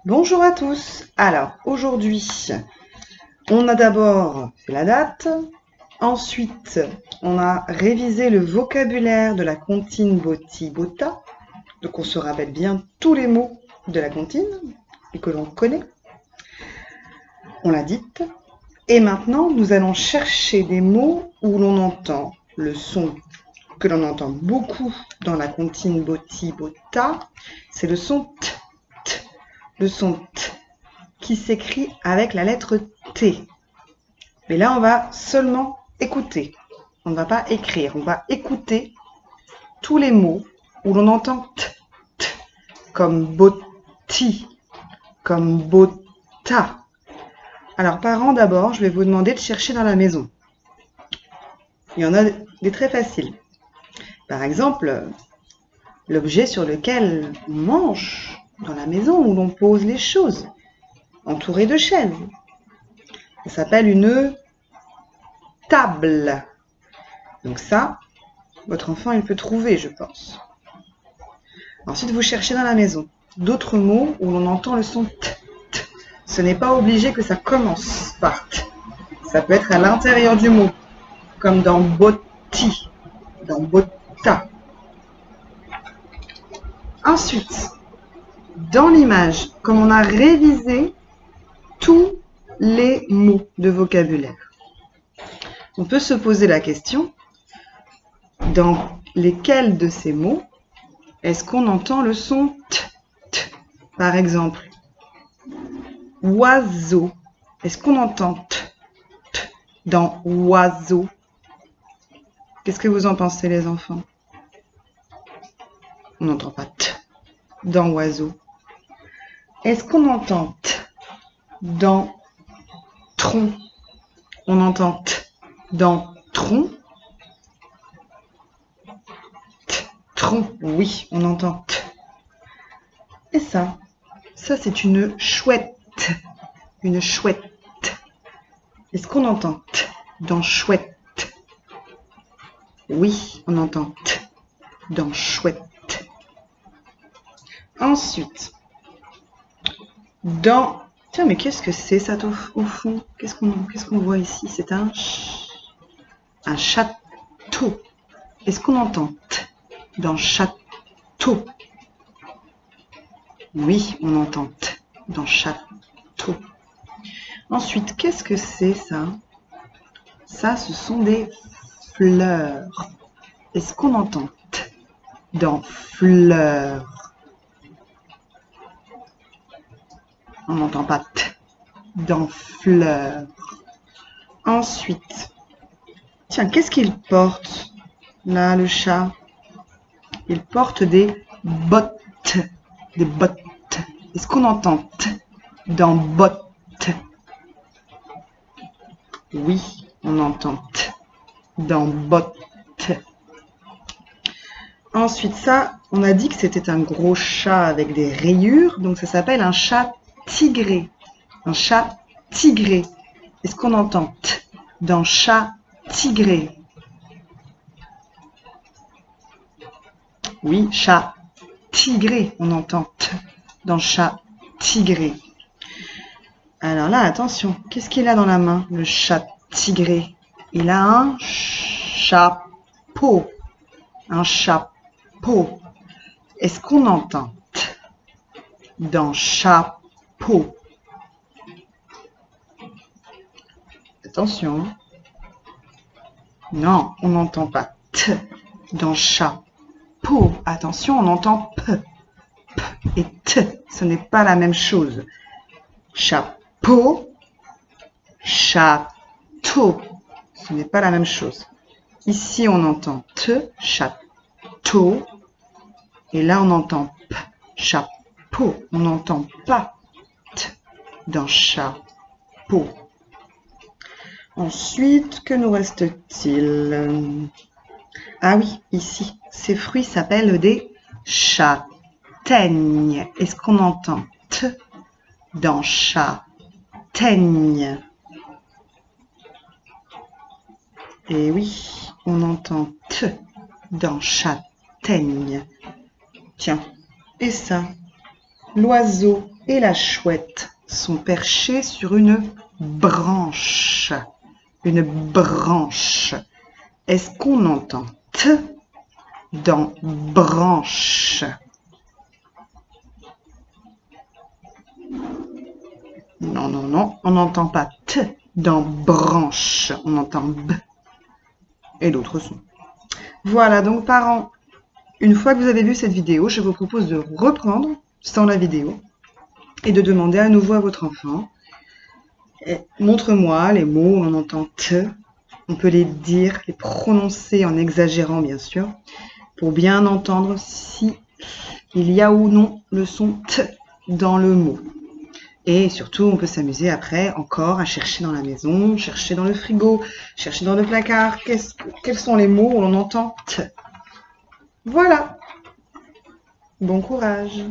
Bonjour à tous. Alors, aujourd'hui, on a d'abord fait la date. Ensuite, on a révisé le vocabulaire de la comptine Boti-Bota. Donc, on se rappelle bien tous les mots de la comptine et que l'on connaît. On l'a dite. Et maintenant, nous allons chercher des mots où l'on entend le son que l'on entend beaucoup dans la comptine Boti-Bota. C'est le son T, T. Le son T qui s'écrit avec la lettre T. Mais là, on va seulement écouter. On ne va pas écrire. On va écouter tous les mots où l'on entend T, T, comme boti, comme bota. Alors, parents, d'abord, je vais vous demander de chercher dans la maison. Il y en a des très faciles. Par exemple, l'objet sur lequel on mange dans la maison, où l'on pose les choses, entouré de chaises. Ça s'appelle une table. Donc ça, votre enfant, il peut trouver, je pense. Ensuite, vous cherchez dans la maison d'autres mots où l'on entend le son T, T. Ce n'est pas obligé que ça commence par T. Ça peut être à l'intérieur du mot, comme dans boti, dans bota. Ensuite, dans l'image, comme on a révisé tous les mots de vocabulaire, on peut se poser la question, dans lesquels de ces mots est-ce qu'on entend le son T, T? Par exemple, oiseau. Est-ce qu'on entend T, T dans oiseau? Qu'est-ce que vous en pensez, les enfants? On n'entend pas T dans oiseau. Est-ce qu'on entend T dans tronc? On entend T dans tronc? T, tronc, oui, on entend T. Et ça c'est une chouette. Une chouette. Est-ce qu'on entend T dans chouette? Oui, on entend T dans chouette. Ensuite, dans... Tiens, mais qu'est-ce que c'est ça au fond? Qu'est-ce qu'on voit ici? C'est un château. Est-ce qu'on entend T dans château? Oui, on entend T dans château. Ensuite, qu'est-ce que c'est ça? Ça, ce sont des fleurs. Est-ce qu'on entend T dans fleurs? On n'entend pas T dans fleurs. Ensuite, tiens, qu'est-ce qu'il porte là, le chat? Il porte des bottes. Des bottes. Est-ce qu'on entend T dans bottes? Oui, on entend T dans bottes. Ensuite, ça, on a dit que c'était un gros chat avec des rayures, donc ça s'appelle un chat tigré. Un chat tigré. Est-ce qu'on entend T dans chat tigré? Oui, chat tigré, on entend T dans chat tigré. Alors là, attention, qu'est-ce qu'il a dans la main, le chat tigré? Il a un chapeau. Un chapeau. Est-ce qu'on entend T dans chapeau? Attention. Non, on n'entend pas T dans chapeau. Attention, on entend P. P et T, ce n'est pas la même chose. Chapeau, château, ce n'est pas la même chose. Ici, on entend T, château, et là, on entend P, chapeau. On n'entend pas T dans chapeau. Ensuite, que nous reste-t-il? Ah oui, ici, ces fruits s'appellent des châtaignes. Est-ce qu'on entend T dans châtaigne? Et oui, on entend T dans châtaigne. Tiens, et ça, l'oiseau, et la chouette sont perchés sur une branche. Une branche. Est-ce qu'on entend T dans branche? Non, non, non, on n'entend pas T dans branche. On entend B et d'autres sons. Voilà, donc parents, une fois que vous avez vu cette vidéo, je vous propose de reprendre sans la vidéo et de demander à nouveau à votre enfant, montre-moi les mots où on entend T. On peut les dire, les prononcer en exagérant bien sûr, pour bien entendre si il y a ou non le son T dans le mot. Et surtout, on peut s'amuser après encore à chercher dans la maison, chercher dans le frigo, chercher dans le placard. Quels sont les mots où l'on entend T? Voilà. Bon courage.